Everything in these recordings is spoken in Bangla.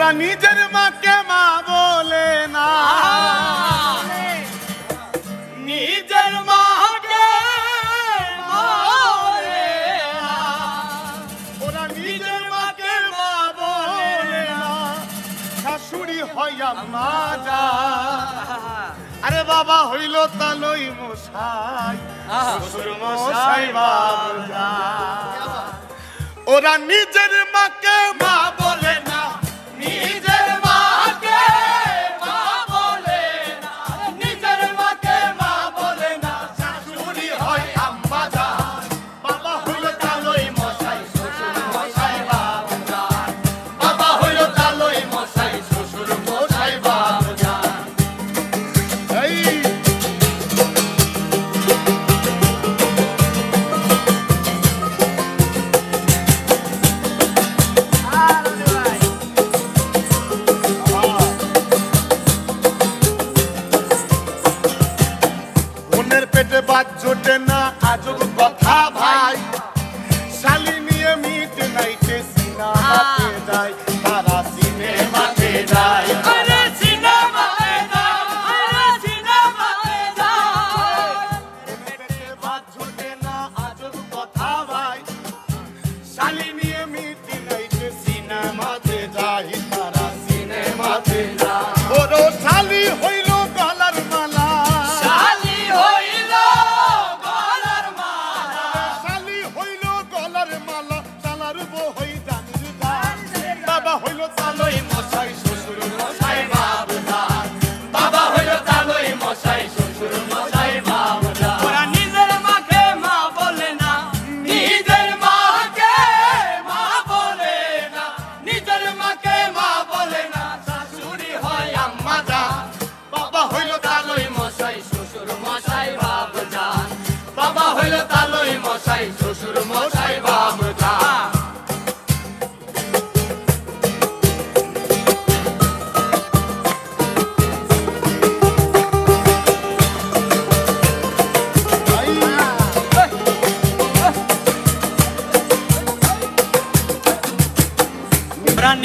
ওরা নিজের মাকে মা বলে না, নিজের মাকে মা বলে না, ওরা নিজের মাকে মা বলে না, শাশুড়ি হইয়া মা যা। আরে বাবা হইল তালই মশাই, শ্বশুর মশাই বাবা, ওরা নিজের মাকে মা বলে না, নিজের মাকে মা বলে না, নিজের মাকে মা বলে না, শাশুড়ি হয় আম্মা জান। বাবা হইল তালই মশাই, শ্বশুর মশাই বাবা জান, বাবা হইল তালই মশাই, শ্বশুর মশাই বাবা জান। পেটে বাদ জোটে না আজব কথা ভাই, শালি নিয়ে মিট নাইটে সিনেমাতে যায়, তারা সিনেমাতে যায়, আরে সিনেমাতে যায়, আরে সিনেমাতে যায়। পেটে বাদ জোটে না আজব কথা ভাই, শালি নিয়ে মিট নাইটে সিনেমাতে যায়, তারা সিনেমাতে যায়। ওরো শালি হইল গলার মালা, শালি হইল গলার মালা, শালি হইল গলার মালা, শালার বউ হই জানির জান। বাবা হইল তালই মশাই, শ্বশুর মশাই বাবা জান, বাবা হইল তালই মশাই, শ্বশুর মশাই বাবা জান। ওরা নিজের মাকে মা বলে না, নিজের মাকে মা বলে না, নিজের মাকে মা বলে না, শাশুড়ি হয় আম্মা জান। বাবা হইল তালই মশাই, শ্বশুর মশাই বাবা জান, বাবা হইল তালই মশাই, শ্বশুর মশাই বাবা জান।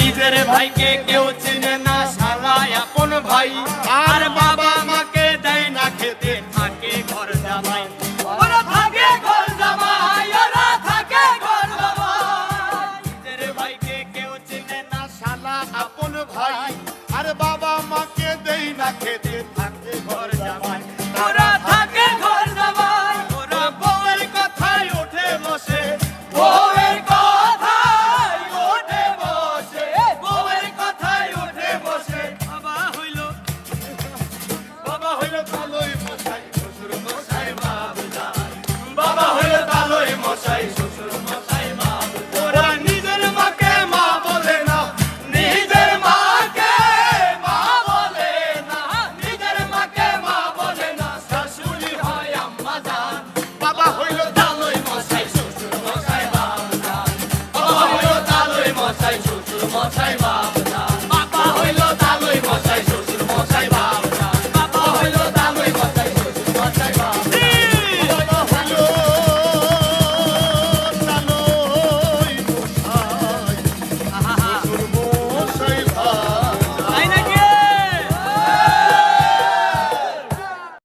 নিজের ভাইকে কেউ চিনে না, শালা আপন ভাই, আর বাবা মা